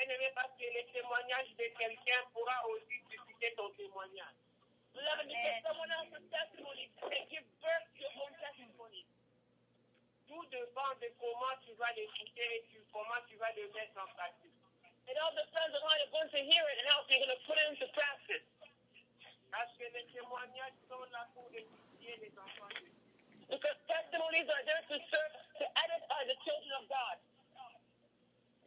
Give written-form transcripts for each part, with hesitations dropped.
Bien-aimé, parce que le témoignage de quelqu'un pourra aussi susciter ton témoignage. Beloved, because someone else's testimony can give birth to your own testimony. Tout dépend de comment tu vas l'écouter et comment tu vas le mettre en pratique. It all depends on how you're going to hear it and how you're going to put it into practice. Parce que les témoignages sont là pour édifier les enfants de Dieu. Because testimonies are there to serve, to edify the children of God.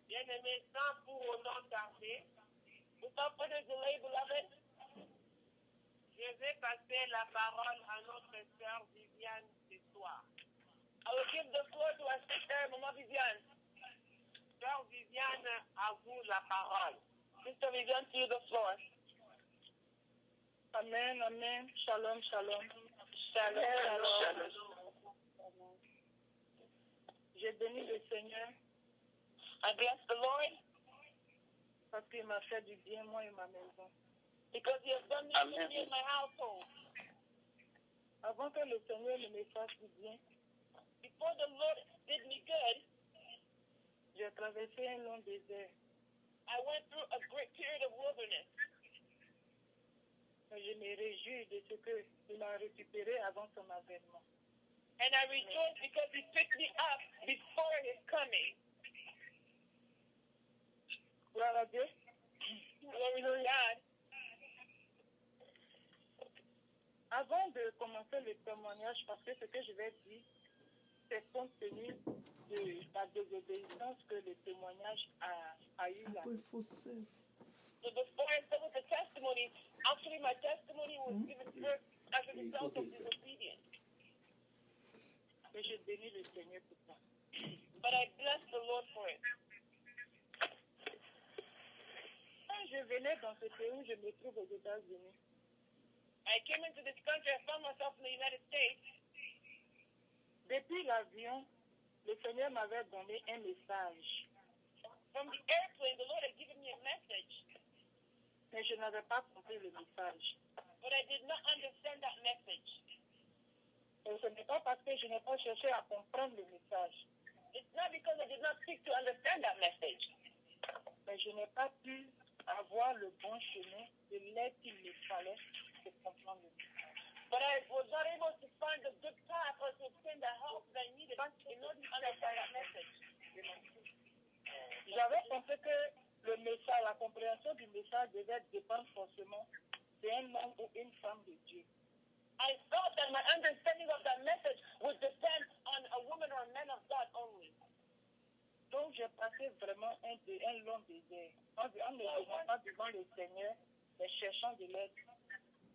Bien-aimé, sans pour autant tarder, Without further delay, beloved, je vais passer la parole à notre sœur Viviane ce soir. I will give the floor to our sister, Mama Viviane. Sœur Viviane, à vous la parole. Sister Viviane, to you the floor. Amen, amen. Shalom, shalom. Shalom. J'ai béni le Seigneur I bless the Lord parce qu'il m'a fait du bien, moi et ma maison. because He has done me good in my household. Avant que le Seigneur ne me fasse du bien, Before the Lord did me good, j'ai traversé un long désert. I went through a great period of wilderness. Mais je me réjouis de ce qu'il m'a récupéré avant son avènement. And I rejoice because He picked me up before His coming. Gloire à Dieu. Glory to God. Avant de commencer le témoignage, parce que ce que je vais dire, c'est compte tenu de la désobéissance que le témoignage a eu là. So before I start with the testimony, actually my testimony was given birth as a result of disobedience. Et je bénis le Seigneur pour ça. But I bless the Lord for it. Quand je venais dans ce pays, je me trouve aux États-Unis. I came into this country, I found myself in the United States. Depuis l'avion, le Seigneur m'avait donné un message. From the airplane, the Lord had given me a message, Mais je n'avais pas compris le message. but I did not understand that message. Et ce n'est pas parce que je n'ai pas cherché à comprendre le message. It's not because I did not seek to understand that message, Mais je n'ai pas pu avoir le bon chemin de l'aide qu'il me fallait pour comprendre le message. but I was not able to find the good path or to obtain the help that I needed in order to understand that message. J'avais pensé que le message, la compréhension du message devait dépendre forcément d'un homme ou une femme de Dieu. I thought that my understanding of that message would depend on a woman or a man of God only. Donc j'ai passé vraiment un long désert. En ne venant pas devant le Seigneur, mais cherchant de l'aide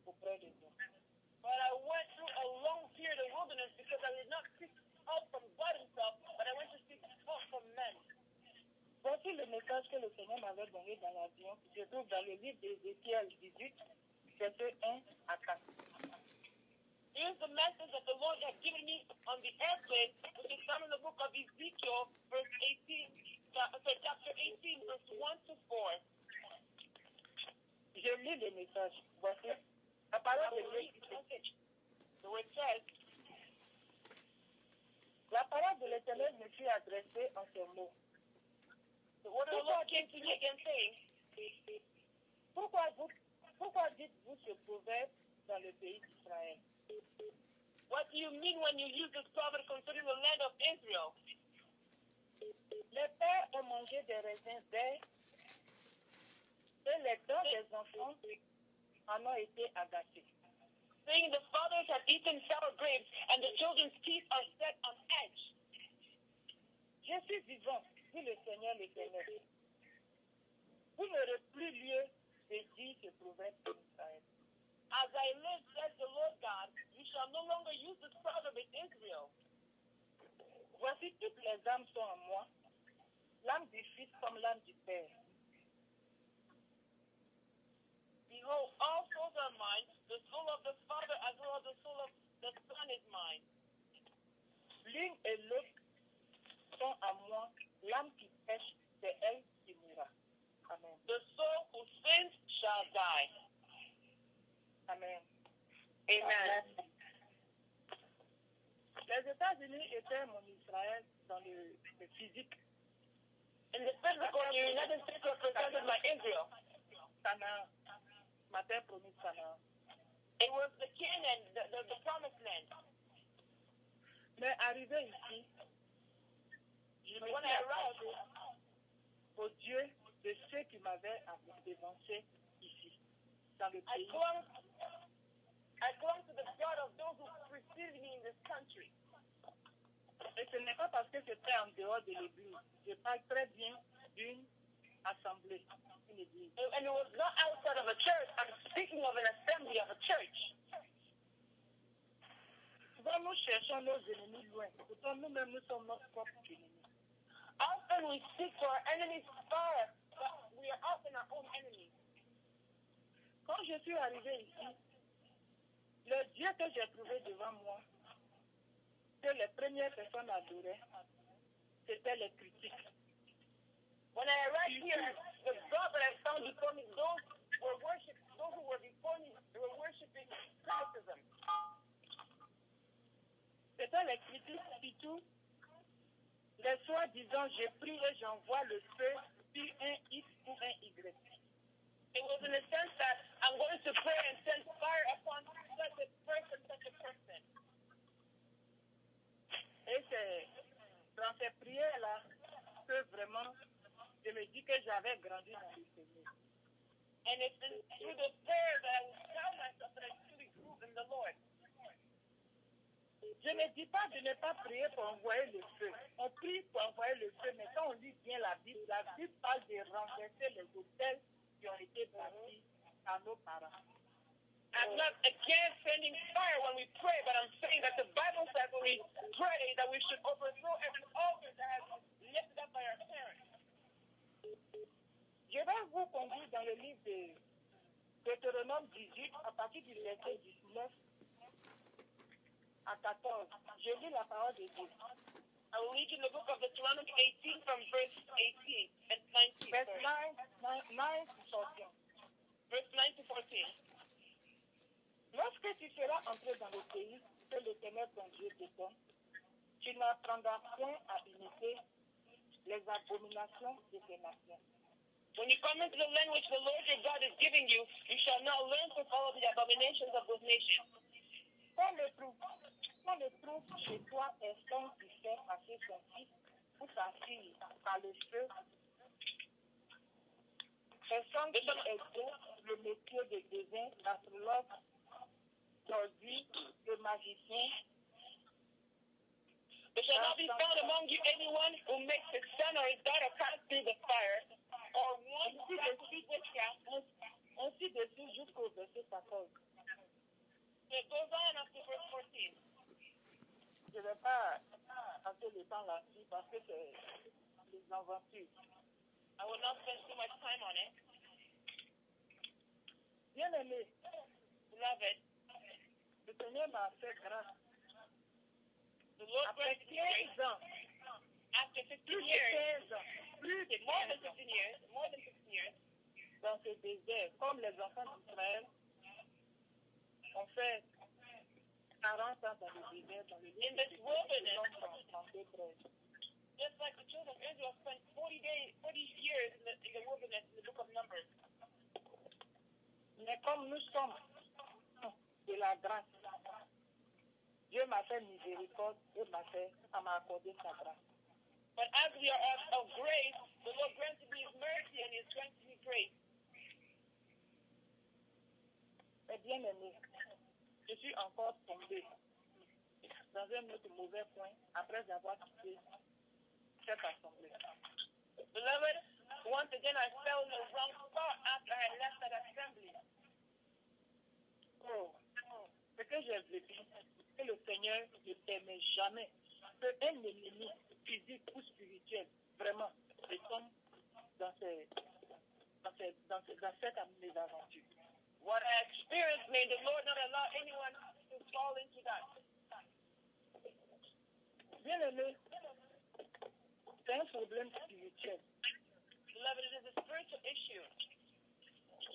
auprès de Dieu. But I went through a long period of wilderness because I did not seek help from God Himself, but I went to seek help from men. Voici le message que le Seigneur m'avait donné dans l'avion, qui se trouve dans le livre d'Ézéchiel 18, versets 1 à 4. Here's the message that the Lord had given me on the airplane, which is found in the book of Ezekiel, chapter 18, verse 1 to 4. Je lis le message. Voici la parole de Dieu. So it says, La parole de l'Éternel me fut adressée en ces mots. the word of the Lord came to me again saying, Pourquoi dites-vous ce proverbe dans le pays d'Israël? what do you mean when you use this proverb concerning the land of Israel? Les pères ont mangé des raisins verts et les dents des enfants en ont été agacées. Saying the fathers have eaten sour grapes and the children's teeth are set on edge. Je suis vivant, dit le Seigneur l'Éternel. Vous n'aurez plus lieu de dire ce proverbe en Israël. As I live, says the Lord God, you shall no longer use this proverb in Israel. Voici toutes les âmes sont en moi, l'âme du Fils comme l'âme du Père. Behold, all souls are mine, the soul of the Father as well as the soul of the Son is mine. L'une et l'autre sont à moi, l'âme qui pêche, c'est elle qui mourra. Amen. The soul who sins shall die. Amen. Amen. Les États-Unis étaient mon Israël dans le physique. In the physical, the United States represented by Israel. Canaan. Ma terre promise Canaan. It was the Canaan, the promised land. Mais arrivé ici, je me When suis I attaché arrived, au Dieu de ceux qui m'avaient dévancé ici, dans le I pays. clung to the God of those who preceded me in this country. Et ce n'est pas parce que c'était en dehors de l'église. Je parle très bien d'une assemblée, une église. And it was not outside of a church. I'm speaking of an assembly of a church. Souvent, nous cherchons nos ennemis loin. Pourtant, nous-mêmes, nous sommes notre propre ennemi. Often we seek for our enemies far, but we are often our own enemies. Quand je suis arrivé ici, le Dieu que j'ai trouvé devant moi, que les premières personnes adoraient, c'était les critiques. When I arrived here, the God that I found before me, those who were before me, they were worshiping criticism. C'était les critiques, surtout les soi-disant, je prie et j'envoie le feu sur un X ou un Y. It was in the sense that I'm going to pray and send fire upon such a person. Et c'est dans ces prières-là que vraiment, je me dis que j'avais grandi dans le Seigneur. And it's through the prayer that I will tell myself that I truly grew in the Lord. Je ne dis pas de ne pas prier pour envoyer le feu. On prie pour envoyer le feu, mais quand on lit bien la Bible parle de renverser les autels qui ont été bâtis par nos parents. I'm not against sending fire when we pray, but I'm saying that the Bible says when we pray that we should overthrow every altar that has been lifted up by our parents. Je vais vous conduire dans le livre de Deutéronome 18, à partir du verset 19 à 14. Je lis la parole de Dieu. I will read you the book of Deuteronomy 18 from verse 18 and 19. Verse 9 to 14. Verse 9 to 14. Lorsque tu seras entré dans le pays que l'Éternel ton Dieu te donne, tu n'apprendras point à imiter les abominations de ces nations. When you come into the land which the Lord your God is giving you, you shall not learn to follow the abominations of those nations. Qu'on ne trouve chez toi personne qui fait passer son fils ou sa fille par le feu, personne qui exerce le métier de devin, d'astrologue, d'ordi, de magicien. There shall not be found among you anyone who makes his son or his daughter pass through the fire, or one who practices witchcraft. Ainsi de suite jusqu'au verset 14. It goes on up to verse 14. Je ne vais pas passer le temps là-dessus parce que c'est des aventures. I will not spend too much time on it. Bien aimé, Beloved, le Seigneur m'a fait grâce. the Lord Après granted me grace 15 ans, after 15 plus de years, 15 ans, plus de more than 15 ans, 15 years, dans ce désert, comme les enfants d'Israël ont fait 40 ans dans le désert, dans le in this wilderness, désert. just like the children of Israel spent 40 years in the wilderness in the book of Numbers. Mais comme nous sommes de la grâce, Dieu m'a fait miséricorde et m'a accordé sa grâce. But as we are of grace, the Lord granted me His mercy and He has granted me grace. Mais bien aimé, je suis encore tombé dans un autre mauvais point après avoir quitté cette assemblée. Beloved, once again I fell in the wrong spot after I left that assembly. Oh, ce que j'ai vécu, que le Seigneur ne permet jamais qu'un ennemi physique ou spirituel, vraiment, retombe dans cette mésaventure. What I experienced, may the Lord not allow anyone to fall into that. Bien aimé, c'est un problème spirituel. Beloved, it is a spiritual issue.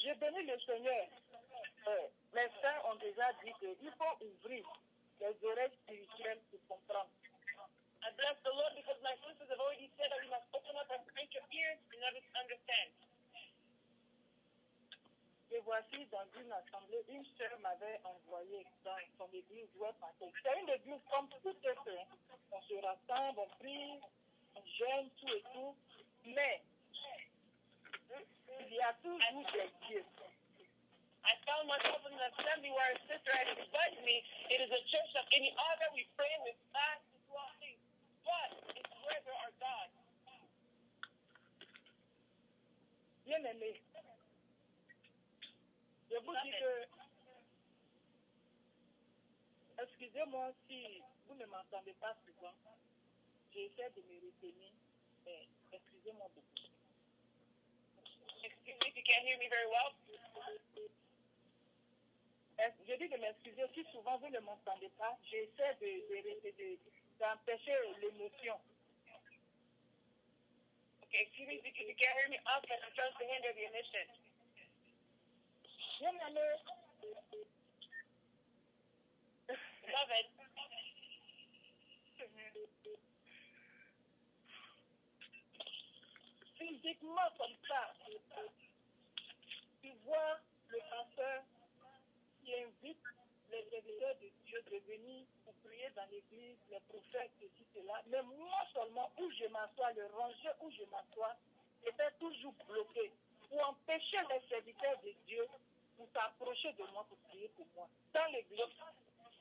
J'ai béni le Seigneur. Mes frères ont déjà dit qu'il faut ouvrir les oreilles spirituelles pour comprendre. I bless the Lord because my sisters have already said that we must open up our spiritual ears in order to understand. voici dans une assemblée, une sœur m'avait envoyé dans son église où elle passait. C'est une église comme toutes les sœurs. On se rassemble, on prie, on jeûne, tout et tout. Mais il y a toujours des dieux. I found myself in an assembly where a sister had advised me, it is a church like any other. We pray, we fast, we do all things. But it's where there are gods. Bien aimé, je vous dis que, excusez-moi si vous ne m'entendez pas souvent, j'essaie de me retenir, mais excusez-moi beaucoup. Excuse me if you can't hear me very well. Je dis de m'excuser si souvent vous ne m'entendez pas, j'essaie d'empêcher l'émotion. Okay, excuse me if you can't hear me often. I'm trying to hinder the emission. Bien aimé, Beloved, physiquement comme ça, tu vois le pasteur qui invite les serviteurs de Dieu de venir pour prier dans l'église, les prophètes, ceci, cela. Mais moi seulement, où je m'assois, le rangé où je m'assois, était toujours bloqué pour empêcher les serviteurs de Dieu pour s'approcher de moi, pour prier pour moi. Dans l'église.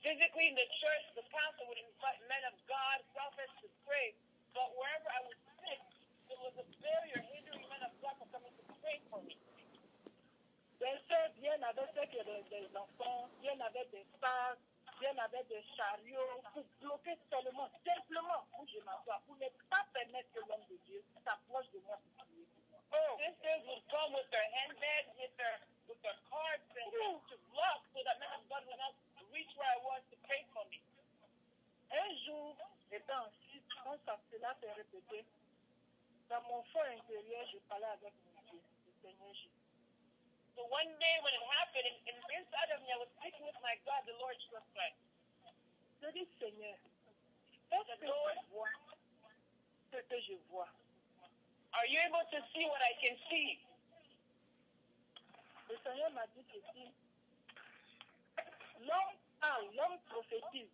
physically in the church, the pastor would invite men of God, prophets to pray. But wherever I would sit, there was a barrier hindering men of God from coming to pray for me. Des sœurs viennent avec des enfants, viennent avec des sacs, viennent avec des chariots pour bloquer seulement, simplement où je m'assois, pour ne pas permettre que l'homme de Dieu s'approche de moi pour prier pour moi. Oh, sisters would come with their handbags, with their cards, and to block so that men of God would not reach where I was to pray for me. Un jour, étant assis, quand cela s'est répété, dans mon fond intérieur, je parlais avec mon Dieu, le Seigneur Jésus. So one day when it happened, inside of me, I was speaking with my God, the Lord Jesus Christ. Je dis, Seigneur, est-ce que je vois ce que je vois? Are you able to see what I can see? Le Seigneur m'a dit ceci. L'homme parle, l'homme prophétise.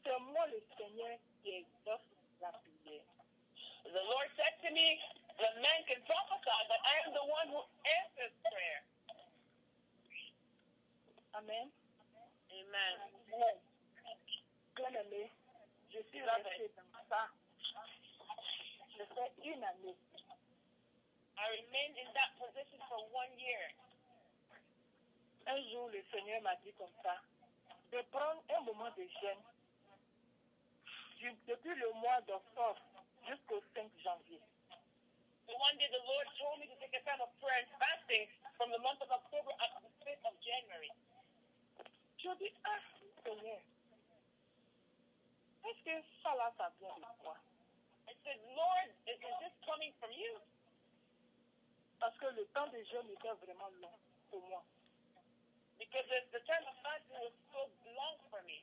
C'est moi le Seigneur qui exauce la prière. The Lord said to me, the man can prophesy, but I am the one who answers prayer. Amen. Amen. Bien-aimé, je suis restée dans ça. Je fais une année. I remained in that position for 1 year. Un jour, le Seigneur m'a dit comme ça, de prendre un moment de jeûne depuis le mois d'octobre jusqu'au 5 janvier. So one day the Lord told me to take a time of prayer and fasting from the month of October up to the 5th of January. Je dis, ah, Seigneur, est-ce que ça là, ça vient de toi? I said, Lord, is this coming from you? Parce que le temps de jeûne était vraiment long pour moi. Because the time of fasting was so long for me.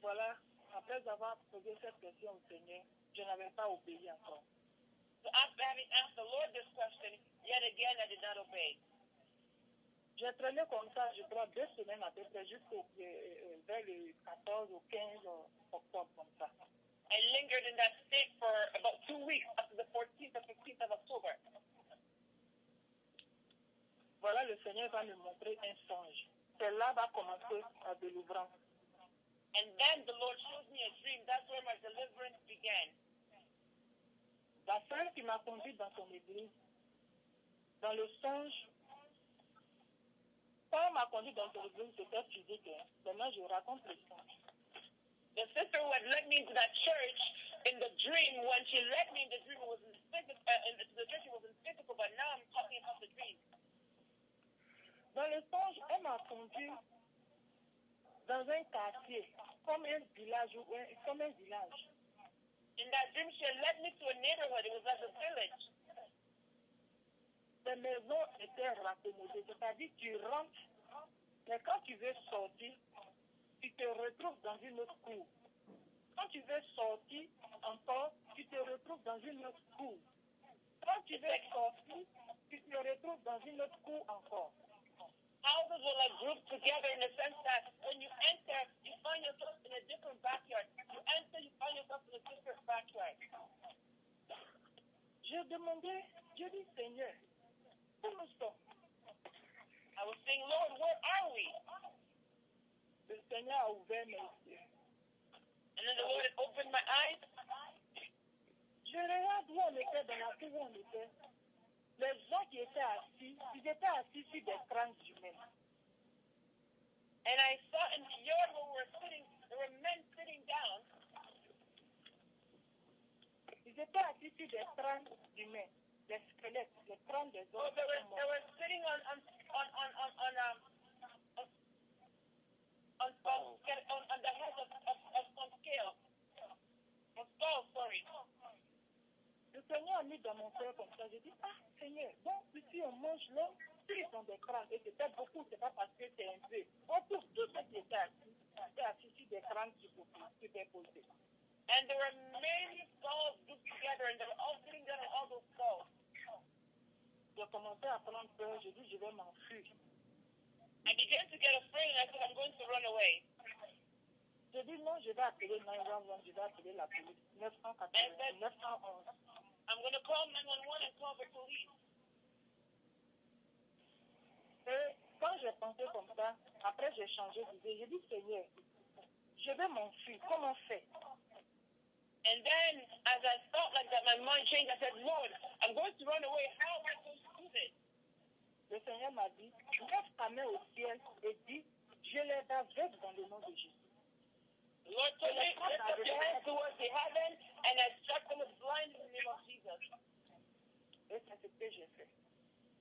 Voilà, après avoir posé cette question au Seigneur, je n'avais pas obéi encore. So after having asked the Lord this question, yet again I did not obey. J'ai traîné comme ça, je crois, 2 semaines à peu près, jusqu'au vers le 14 ou 15 octobre, comme ça. I lingered in that state for about 2 weeks, up to the 14th or 15th of October. Voilà, le Seigneur va me montrer un songe. C'est là va commencer la délivrance. And then the Lord shows me a dream. That's where my deliverance began. La sœur qui m'a conduit dans son église, dans le songe, quand elle m'a conduit dans son église, c'était physique. Maintenant, je raconte le songe. The sister who had led me into that church, in the dream, when she led me in the dream, it was in physical, the church it was in physical, but now I'm talking about the dream. Dans le songe, elle m'a conduit dans un quartier, comme un village. In that dream, she had led me to a neighborhood. It was like a village. Les maisons étaient raccommodées, c'est-à-dire tu rentres, mais quand tu veux sortir, tu te retrouves dans une autre cour. Quand tu veux sortir encore, tu te retrouves dans une autre cour. Quand tu veux sortir, tu te retrouves dans une autre cour encore. Houses will like group together in the sense that when you enter, you find yourself in a different backyard. You enter, you find yourself in a different backyard. Je demandais, je dis Seigneur, où nous sommes? I was saying, Lord, where are we? Le Seigneur a ouvert mes yeux. And then the Lord had opened my eyes. Je regarde où on était, dans la cour où on était. Les gens qui étaient assis, ils étaient assis sur des crânes humains. And I saw in the yard where we were sitting, there were men sitting down. Ils étaient assis sur des crânes humains, des squelettes, les crânes des Oh, hommes. they were sitting on the head of some scale. On skull, sorry. Le Seigneur a mis dans mon cœur comme ça. J'ai dit, ah Seigneur, donc ici on mange l'homme, ils sont des crânes. Et c'était beaucoup, c'est pas parce que c'est un peu. On trouve tous ceux qui étaient assis sur des crânes superposés. And there were many skulls grouped together, and they were all sitting down on all those skulls. J'ai commencé à prendre peur, j'ai dit, je vais m'enfuir. I began to get afraid, and I said, I'm going to run away. J'ai dit, non, je vais appeler 911, je vais appeler la police. 911. I'm going to call 911 and call the police. Et quand j'ai pensé comme ça, après j'ai changé d'idée. J'ai dit, Seigneur, je vais m'enfuir. Comment faire? And then, as I felt like that, my mind changed. I said, Lord, I'm going to run away. How am I supposed to do this? Le Seigneur m'a dit, lève ta main au ciel et dis, je les aveugle dans le nom de Jésus. The Lord told me, lift up your hands towards the heaven, and I struck them with blind in the name of Jesus. Et c'est ce que j'ai fait.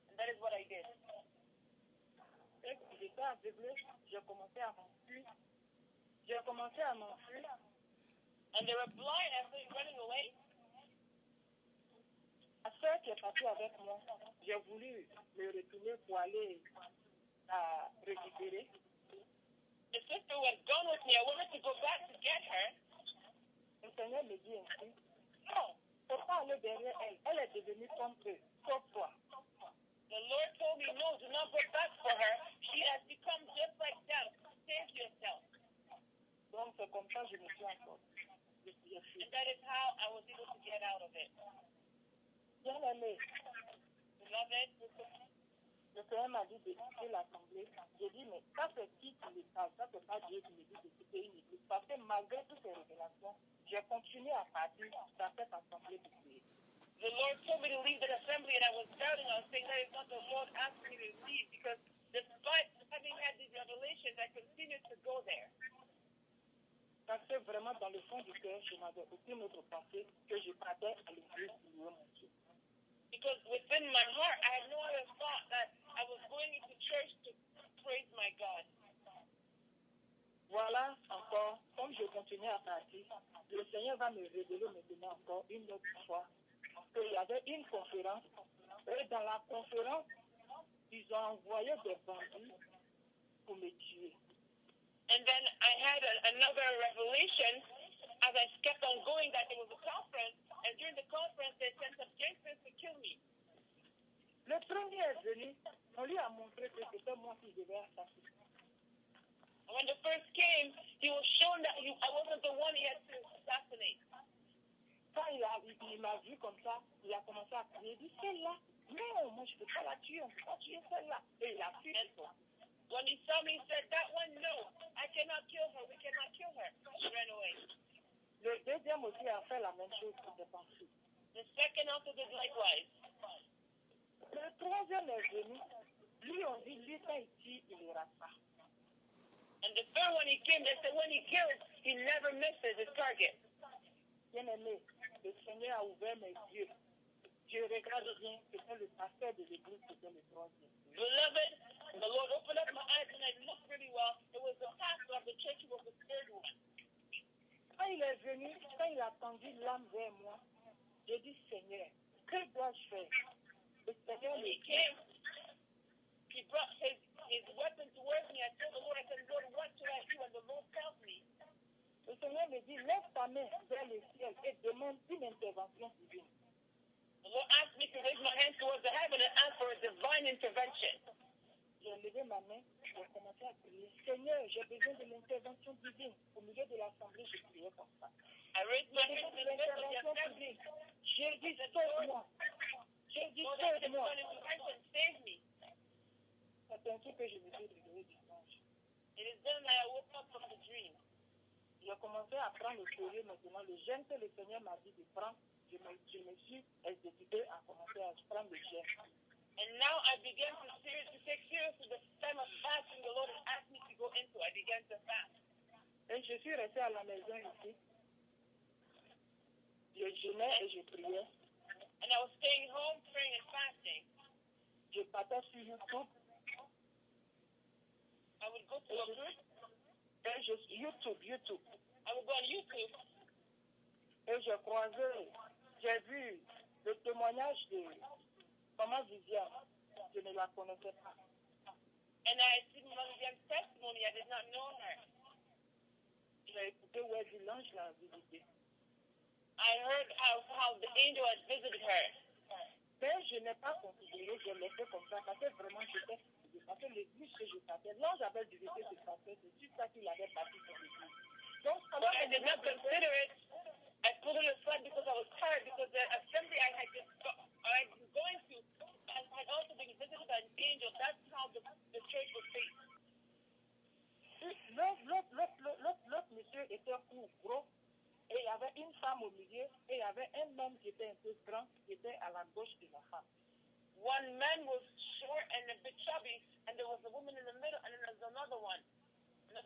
And that is what I did. Et quand j'étais aveuglé, j'ai commencé à m'enfuir. J'ai commencé à m'enfuir. And they were blind as they were running away. La soeur qui est partie avec moi, j'ai voulu me retourner pour aller la récupérer. The sister who had gone with me, I wanted to go back to get her. Le Seigneur me dit ainsi, non, il ne faut pas aller derrière elle. Elle est devenue comme eux, comme toi. The Lord told me, no, do not go back for her. She has become just like them. Save yourself. Donc c'est comme ça que je me suis encore. And that is how I was able to get out of it. Bien aimé, Beloved, le Seigneur m'a dit de quitter l'assemblée. J'ai dit, mais ça c'est qui me parle? Ça c'est pas Dieu qui me dit de quitter une église. Parce que malgré toutes ces révélations, j'ai continué à partir dans cette assemblée de Dieu. the Lord told me to leave the assembly, and I was doubting. I was saying that is not the Lord asking me to leave, because despite having had these revelations, I continued to go there. Parce que vraiment, dans le fond du cœur, je n'avais aucune autre pensée que je partais à l'église du Dieu, mon Dieu. Because within my heart, I had no other thought that I was going into church to praise my God. Voilà encore, comme je continue à partir, le Seigneur va me révéler maintenant encore une autre fois qu'il y avait une conférence. Et dans la conférence, ils ont envoyé des bandits pour me tuer. And then I had another revelation as I kept on going that there was a conference, and during the conference they sent some gangsters to kill me. Le premier est venu, on lui a montré que c'était moi qui devais assassiner. And when the first came, he was shown that I wasn't the one he had to assassinate. Quand il m'a vu comme ça, il a commencé à crier, il dit, celle-là, non, moi je ne peux pas la tuer, on ne peut pas tuer celle-là. Et il a fui. When he saw me, he said, that one, no, I cannot kill her, we cannot kill her. He ran away. Le deuxième aussi a fait la même chose pour des pensées. The second also did likewise. Le troisième est venu, lui on dit, lui quand il tire, il ne rate pas. And the third one he came, they said when he kills, he never misses his target. Bien aimé, le Seigneur a ouvert mes yeux. Je regarde bien, c'était le pasteur de l'église, c'était le troisième. Beloved, the Lord opened up my eyes and I looked really well. It was the pastor of the church who was the third one. Quand il est venu, quand il a tendu l'âme vers moi, j'ai dit, Seigneur, que dois-je faire? Le Seigneur When me he dit, came, he brought his weapon towards me. I told the Lord, I said, Lord, what should I do? And the Lord tells me, le Seigneur me dit, lève ta main vers le ciel et demande une intervention divine. the Lord asked me to raised my hands towards the heaven and asked for a divine intervention. J'ai levé ma main, j'ai commencé à prier. Seigneur, j'ai besoin de l'intervention divine. Au milieu de l'assemblée, je priais comme ça. I raised my J'ai hands besoin in de the midst of the l'intervention assembly. divine. J'ai dit, sauve-moi. J'ai dit, Lord, I sauve-moi. divine intervention, save me. C'est ainsi que je me suis réveillé dimanche. It is then that I woke up from the dream. J'ai commencé à prendre le sérieux maintenant. Le jeûne que le Seigneur m'a dit de prendre, je me suis exécuté à commencer à prendre le jeûne. And now I began to take seriously the time of fasting the Lord has asked me to go into. I began to fast. Et je suis restée à la maison ici. Je jeûnais et je priais. And I was staying home, praying and fasting. Je partais sur YouTube. I would go to a group. Et YouTube. I would go on YouTube. Et j'ai vu le témoignage de Maman Viviane. Je ne la connaissais pas. And I had seen Mother Vivian's testimony. I did not know her. J'ai écouté où elle dit l'ange l'a visité. I heard how the angel had visited her. Mais je n'ai pas considéré, je l'ai fait comme ça, parce que vraiment j'étais fatiguée. Parce que l'église que je partais, l'ange avait visité ce pasteur, c'est juste ça qu'il avait bâti son église. Donc, But I did not consider it. I put it aside because I was tired, because the assembly I had been going to had also been visited by an angel. That's how the church was faced. L'autre monsieur était gros, et il y avait une femme au milieu, et il y avait un homme qui était un peu grand, qui était à la gauche de la femme. One man was short and a bit chubby, and there was a woman in the middle, and then there was another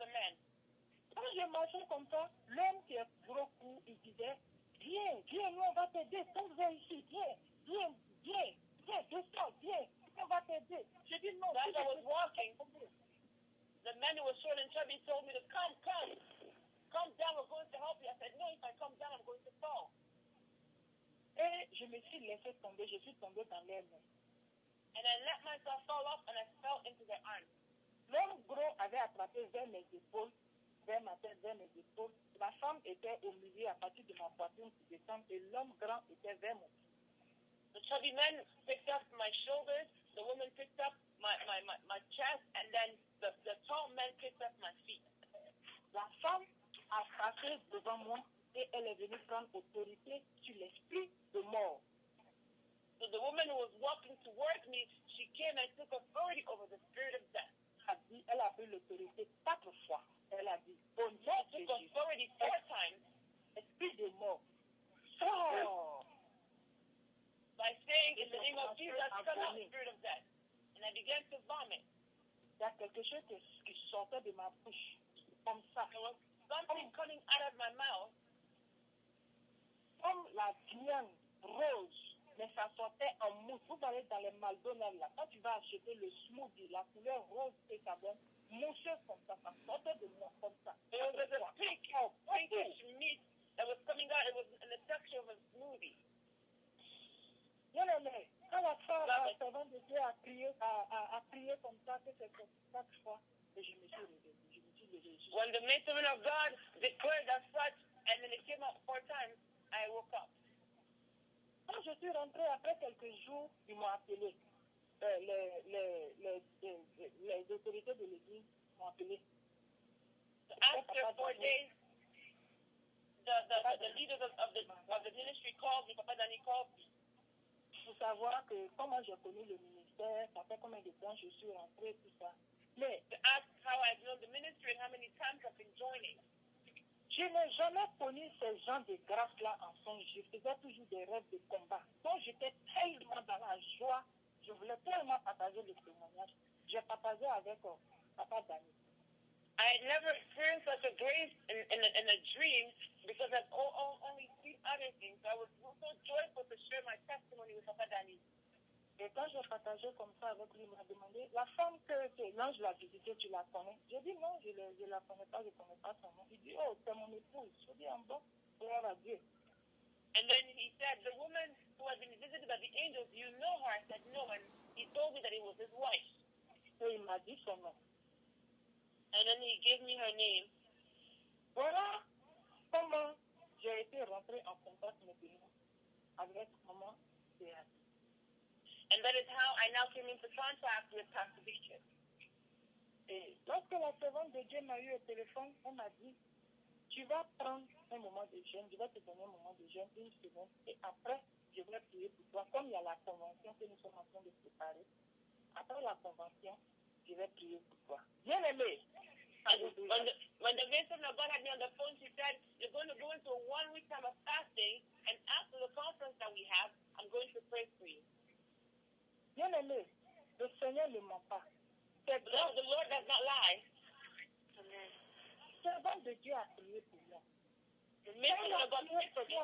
man. Quand je marchais comme ça, l'homme qui est gros cou, il disait, viens, nous on va t'aider, viens ici, viens, descends, viens, on va t'aider. Je dis non. As I was walking, the man who was short and chubby told me to come down, we're going to help you. I said, no, if I come down, I'm going to fall. Et je me suis laissé tomber, je suis tombée dans les mains. And I let myself fall off, and I fell into their arms. L'homme gros avait attrapé vers mes épaules, vers ma tête, vers mes épaules. La femme était au milieu à partir de ma poitrine qui descend, et l'homme grand était vers mon pied. The chubby man picked up my shoulders, the woman picked up my chest, and then the tall man picked up my feet. La femme a frappé devant moi et elle est venue prendre autorité sur l'esprit de mort. So the woman who was walking towards me, she came and took authority over the spirit of death. Elle a pris l'autorité 4 fois. Elle a dit, au nom de She took authority 4 times. Esprit de mort, sors. By saying, in the name of Jesus, come out, spirit of death. And I began to vomit. Il y a quelque chose qui sortait de ma bouche, comme ça. There was something coming out of my mouth. Comme la viande rose, mais ça sortait en mousse. Vous allez dans les McDonald's là, quand tu vas acheter le smoothie, la couleur rose et ça donne mousseuse comme ça sortait de moi comme ça. There was a pinkish meat that was coming out. It was in the texture of a smoothie. Non, quand la femme, la servante de Dieu a prié comme ça, que c'est 4 fois, et je me suis réveillée. When the minister of God declared as such, and then it came out 4 times, I woke up. Quand je suis rentrée après quelques jours, ils m'ont appelé. Les autorités de l'église m'ont appelé. After 4 days, the leaders of the ministry called me. Papa Danny called me. Pour savoir que comment j'ai connu le ministère, ça fait combien de temps je suis rentrée, tout ça. Mais to ask how I've known the ministry and how many times I've been joining. Je n'ai jamais connu ces gens de grâce-là en songe. Je faisais toujours des rêves de combat. Donc j'étais tellement dans la joie. Je voulais tellement partager le témoignage. J'ai partagé avec Papa Dani. I had never experienced such a grace in a dream because I've only seen other things. I was so joyful to share my testimony with Papa Dani. Et quand j'ai partagé comme ça avec lui, il m'a demandé, la femme que l'ange l'a visitée, tu la connais? J'ai dit non, je ne la connais pas, je ne connais pas son nom. Il dit, oh, c'est mon épouse. Je dis, en bon, gloire à Dieu. And then he said, the woman who had been visited by the angels, you know her? I said, no. And he told me that it was his wife. Et il m'a dit son nom. And then he gave me her name. Voilà comment j'ai été rentrée en contact maintenant avec maman Béatrice. And that is how I now came into contact with Pastor Beatrice. Et lorsque la servante de Dieu m'a eu au téléphone, elle m'a dit, tu vas prendre un moment de jeûne, je vais te donner un moment de jeûne, une seconde, et après, je vais prier pour toi. Comme il y a la convention que nous sommes en train de préparer, après la convention, je vais prier pour toi. Bien aimé. When the minister of God had me on the phone, she said, you're going to go into a 1 week time of fasting, and after the conference that we have, I'm going to pray for you. Bien aimé, le Seigneur ne ment pas. The Lord does not lie. Amen. Servant de Dieu a prié pour moi. The minister of God prayed for me.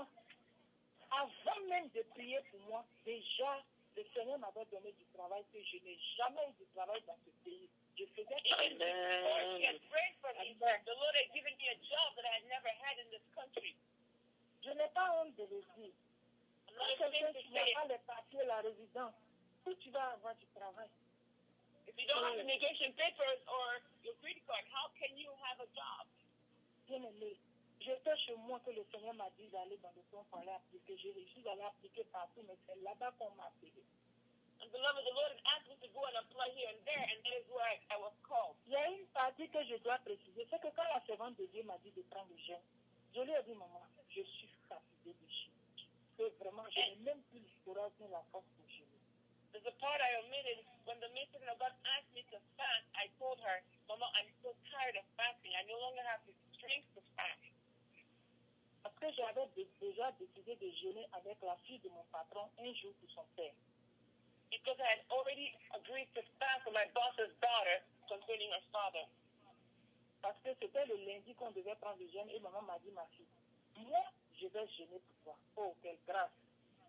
Avant même de prier pour moi, déjà, le Seigneur m'avait donné du travail que je n'ai jamais eu de travail dans ce pays. Je faisais Even before she had prayed for me, the Lord had given me a job that I had never had in this country. Je n'ai pas honte de le dire. Quand quelqu'un qui n'a pas les papiers, la résidence, où tu vas avoir du travail? If you don't have immigration papers or your green card, how can you have a job? Bien aimé, j'étais chez moi que le Seigneur m'a dit d'aller dans le temps pour aller appliquer. Je suis allé appliquer partout, mais c'est là-bas qu'on m'a appelé. And beloved, the Lord had asked me to go and apply here and there, and that is where I was called. Il y a une partie que je dois préciser, c'est que quand la servante de Dieu m'a dit de prendre le jeûne, je lui ai dit, maman, je suis fatiguée de jeûner. Que vraiment, je n'ai même plus le courage ni la force de jeûner. There's a part I omitted. When the minister of God asked me to fast, I told her, Mama, I'm so tired of fasting. I no longer have the strength to fast. Parce que j'avais déjà décidé de jeûner avec la fille de mon patron un jour pour son père. Because I had already agreed to fast with my boss's daughter concerning her father. Parce que c'était le lundi qu'on devait prendre le jeûne et maman m'a dit, ma fille, moi, je vais jeûner pour toi. Oh, quelle grâce.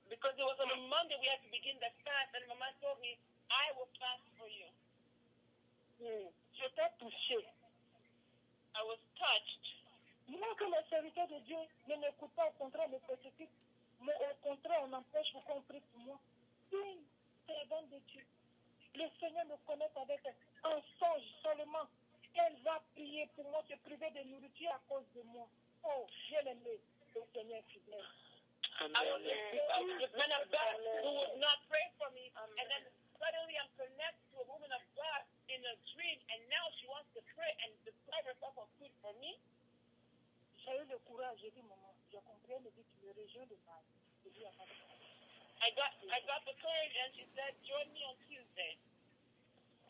Because it was on a Monday we had to begin the fast, and Mama told me, I will fast for you. J'étais touchée. I was touched. Moi, que les serviteurs de Dieu ne m'écoutent pas, au contraire, me persécutent. Mais au contraire, on empêche qu'on prie pour moi. Une servante de Dieu. Le Seigneur me connaît avec un songe seulement. Elle va prier pour moi, se priver de nourriture à cause de moi. Oh, bien aimé, le Seigneur est fidèle. I was a man of God who would not pray for me, and then suddenly I'm connected to a woman of God in a dream, and now she wants to pray and deprive herself of food for me. J'ai eu le courage, j'ai dit, maman, j'ai compris, elle me dit, tu me rejoins de mal. I got the courage, and she said, join me on Tuesday.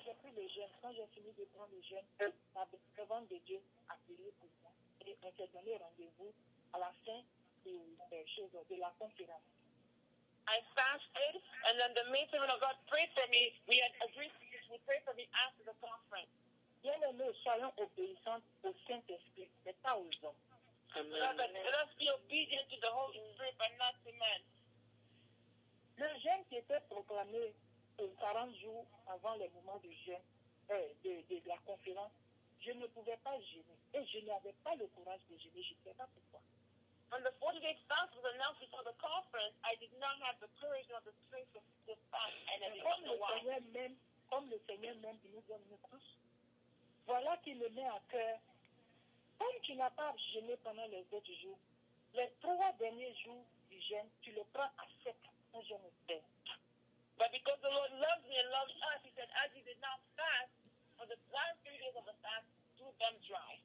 J'ai pris le jeûne. Quand j'ai fini de prendre le jeûne, la servante de Dieu a prié pour moi. Et on s'est donné rendez-vous à la fin de la conférence. I fasted, and then the matron of God prayed for me. We had agreed to pray for me after the conference. Bien aimés, soyons obéissants au Saint-Esprit, mais pas aux hommes. Let us be obedient to the Holy Spirit, but not to men. Le jeûne qui était proclamé 40 jours avant le moment de jeûne, de la conférence, je ne pouvais pas jeûner. Et je n'avais pas le courage de jeûner. Je ne sais pas pourquoi. When the 40-day fast was announced before the conference, I did not have the courage nor the strength to fast, and I did not know why. Comme le Seigneur même nous donne tous, voilà qui me met à cœur. Comme tu n'as pas jeûné pendant les autres jours, les 3 derniers jours du jeûne, tu le prends à sec, un jeûne épais. But because the Lord loves me and loves us, He said, as you did not fast, for the last 3 days of the fast, do them dry.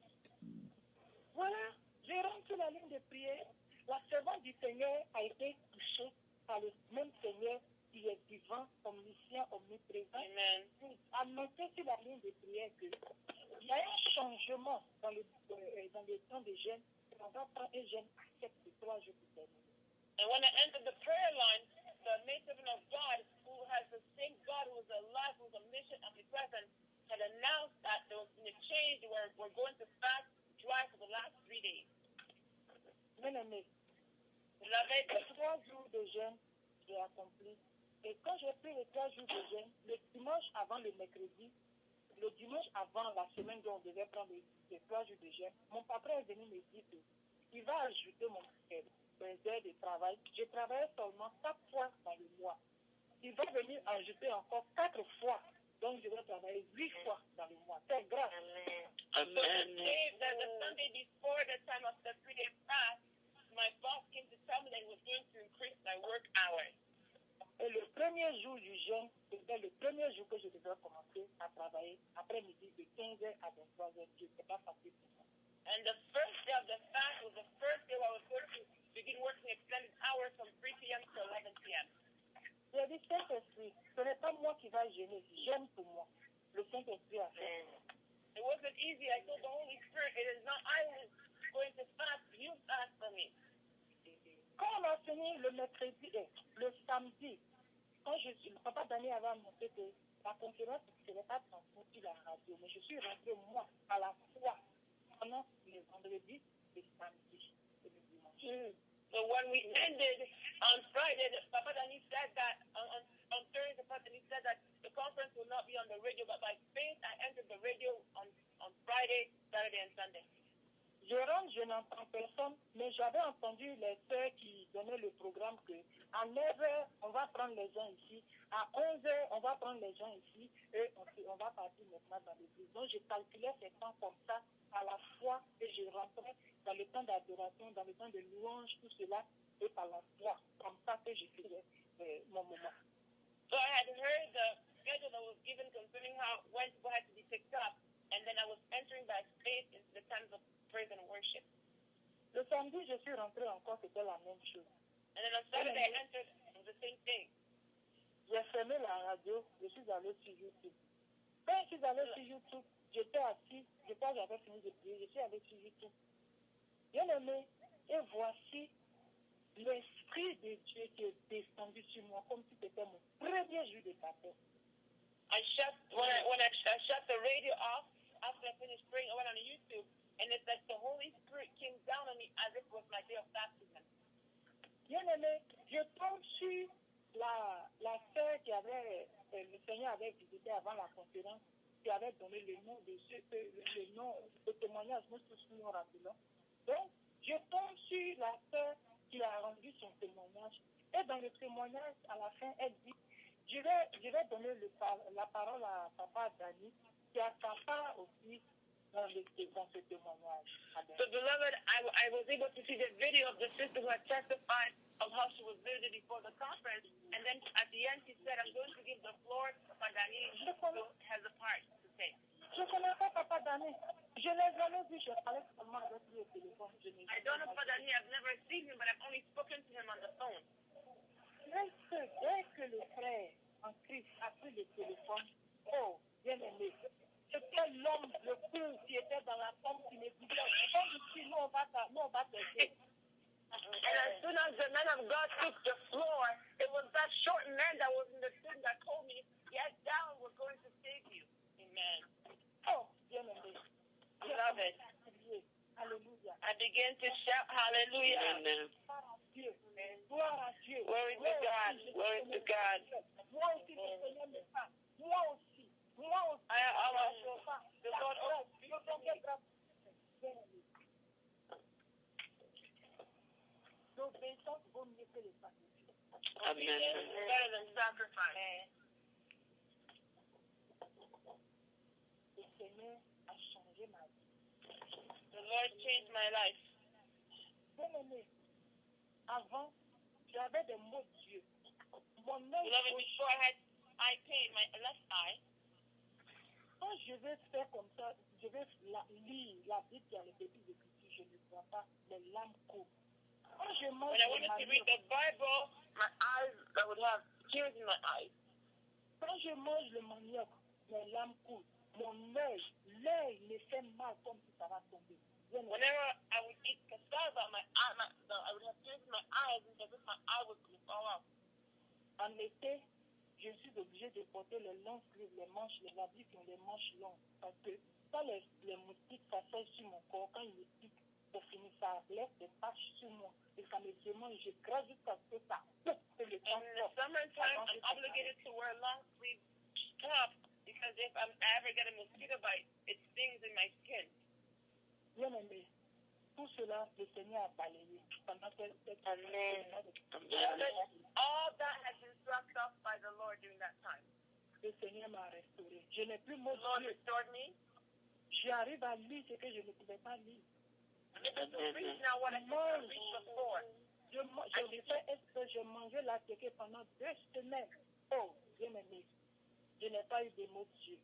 Voilà, je rentre sur la ligne de prière. La servante du Seigneur a été touchée par le même Seigneur qui est vivant, omniscient, omniprésent. Amen. Il a noté sur la ligne de prière qu'il y a un changement dans le temps de jeûne. On va prendre un jeûne à 7 de 3 jours pour terminer. And when I entered the prayer line, the maidservant of God, who has the same God who is alive, who is omniscient, omnipresent, had announced that there was been a change where we're going to fast dry for the last 3 days. Bien-aimé, Beloved, les 3 jours de jeûne, j'ai accompli. Et quand j'ai pris les 3 jours de jeûne, le dimanche avant le mercredi, le dimanche avant la semaine dont on devait prendre les 3 jours de jeûne, mon patron est venu me dire qu'il va ajouter mes heures de travail. Je travaillais seulement 4 fois dans le mois. Il va venir ajouter encore 4 fois. Donc je vais travailler 8 fois dans le mois. C'est grave. So the Sunday before the time of the 3-day fast, my boss came to tell me that he was going to increase my work hours. Et le premier jour du jeûne, c'était le premier jour que je devais commencer à travailler après-midi de 15h à 23h. Ce n'était pas facile pour moi. And the first day of the fast was the first day where I was going to begin working extended hours from 3 p.m. to 11 p.m. J'ai dit, Saint-Esprit, ce n'est pas moi qui va jeûner, jeûne pour moi. Le Saint-Esprit a fait. It wasn't easy. I told the Holy Spirit, it is not I who is going to fast, you fast for me. Quand on a fini le mercredi, le samedi, quand le papa Daniel avait annoncé que la conférence ne serait pas transmise sur la radio, mais je suis rentrée, moi, à la fois, pendant les vendredis, les samedis et les dimanches. So when we ended on Friday, Papa Dani said that, on Thursday, Papa Dani said that the conference will not be on the radio, but by faith, I entered the radio on Friday, Saturday, and Sunday. Je rentre, je n'entends personne, mais j'avais entendu les sœurs qui donnaient le programme que à 9h, on va prendre les gens ici, à 11h, on va prendre les gens ici, et on va partir maintenant dans l'église. Donc, je calculais ces temps comme ça, à la fois, et je rentrais dans le temps d'adoration, dans le temps de louange, tout cela, et par la foi, comme ça que je faisais mon moment. So I had heard the schedule that was given concerning when people had to be picked up, and then I was entering by faith into the times of praise and worship. Le samedi, je suis rentrée encore, c'était la même chose. And then on Saturday, I entered the same thing. J'ai fermé la radio, je suis allée sur YouTube. Quand je suis allée sur YouTube, j'étais assis, je crois que j'avais fini de prier, je suis allée sur YouTube. Bien aimé, et voici l'Esprit de Dieu qui est descendu sur moi comme si c'était mon premier jour de baptême. When I shut the radio off, after I finished praying, I went on YouTube, and it's like the Holy Spirit came down on me as if it was my day of baptism. Bien aimé, je tombe sur la sœur qui avait, le Seigneur avait visité avant la conférence, qui avait donné le nom de le nom de témoignage, nous tous nous rappelons. Donc, je tombe sur la sœur qui a rendu son témoignage. Et dans le témoignage, à la fin, elle dit, je vais donner la parole à Papa Dani, qui a sa part aussi dans ce témoignage. So, beloved, I was able to see the video of the sister who had testified of how she was visited before the conference. And then at the end, she said, I'm going to give the floor to Papa Dani, who has a part to say. Je ne connais pas Papa Dani. Je ne l'ai jamais vu. Je parlais seulement avec lui au téléphone. I don't know Papa Dani. I've never seen him, but I've only spoken to him on the phone. Dès que le frère en Christ a pris le téléphone, oh, bien aimé, c'était l'homme le plus qui était dans la tombe qui me disait, comme ici, nous on va t'aider. And as soon as the man of God took the floor, it was that short man that was in the tomb that told me, get down, we're going to save you. Amen. Oh, bien aimé. Beloved, Alléluia. I began to shout hallelujah. Amen. Gloire à Dieu. Glory to God. Glory to God. Moi aussi, le Seigneur me parle. Moi aussi. The Lord l'obéissance vaut mieux que les sacrifices. Amen. Better than sacrifice. Le Seigneur a changé ma vie. The Lord changed my life. Bien-aimé, avant, j'avais des mots d'Dieu. Mon œil Beloved, gauche, before I had eye pain, my left eye, quand je vais faire comme ça, je vais lire la Bible dans les petites écritures, je ne vois pas, les larmes courent. Quand je mange when I wanted to read the Bible, my eyes, I would have tears in my eyes. quand je mange le manioc, mes larmes coulent. Mon l'œil me fait mal comme si ça va tomber. Whenever I would eat cassava, I would have tears in my eyes and as if my eye was going to fall out. En été, je suis obligée de porter les longs sleeves, les manches, les habits qui ont les manches longues. Parce que quand les moustiques s'asseyent sur mon corps, quand ils me piquent, pour finir, ça laisse des taches sur moi. Et ça me demande, je gratte jusqu'à ce que ça coupe le temps. And in the summertime, I'm obligated to wear long sleeve top because if I ever get a mosquito bite, it stings in my skin. Bien aimé, tout cela, le Seigneur a balayé pendant cette année. All that has been swept off by the Lord during that time. Le Seigneur m'a restauré. Je n'ai plus mot The Lord Dieu. restored me. J'arrive à lire ce que je ne pouvais pas lire. I'm able to reach now what I could not reach before. J'ai fait exprès, je mangeais la téquée pendant 2 semaines. Oh, bien aimé, je n'ai pas eu de mots de Dieu.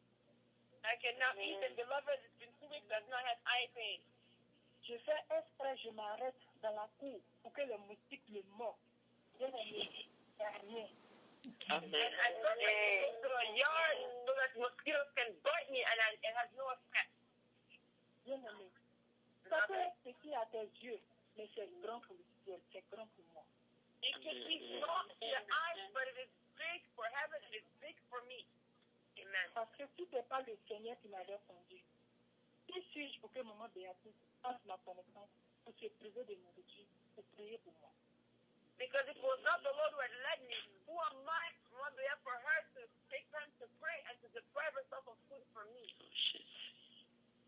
I cannot eat it, beloved. It's been 2 weeks. I've not had eye pain. Je fais exprès, je m'arrête dans la cour pour que le moustique le mord. Bien aimé, il n'y a rien. And I go to a yard so that mosquitoes can bite me, and it has no effect. Bien aimé, ça peut être petit à tes yeux, mais c'est grand pour le ciel, c'est grand pour moi. It can be small to your eyes, but it is big for heaven. It is big for me. Amen. Parce que si ce n'est pas le Seigneur qui m'avait conduit, qui suis-je pour que maman Béatrice fasse ma connaissance pour se priver de nourriture, pour prier pour moi? Because it was not the Lord who had led me. Who am I, Mother, for her to take time to pray and to deprive herself of food for me?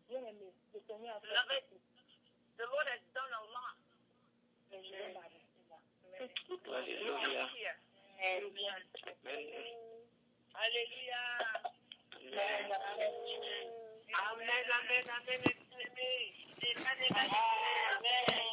Bien aimé, le Seigneur a fait Beloved, tout. the Lord has done a lot. Mais je vais m'arrêter là. C'est tout. Alléluia. Here. Amen. Hallelujah. Amen. Amen. Amen. Amen. Amen. Amen. Amen.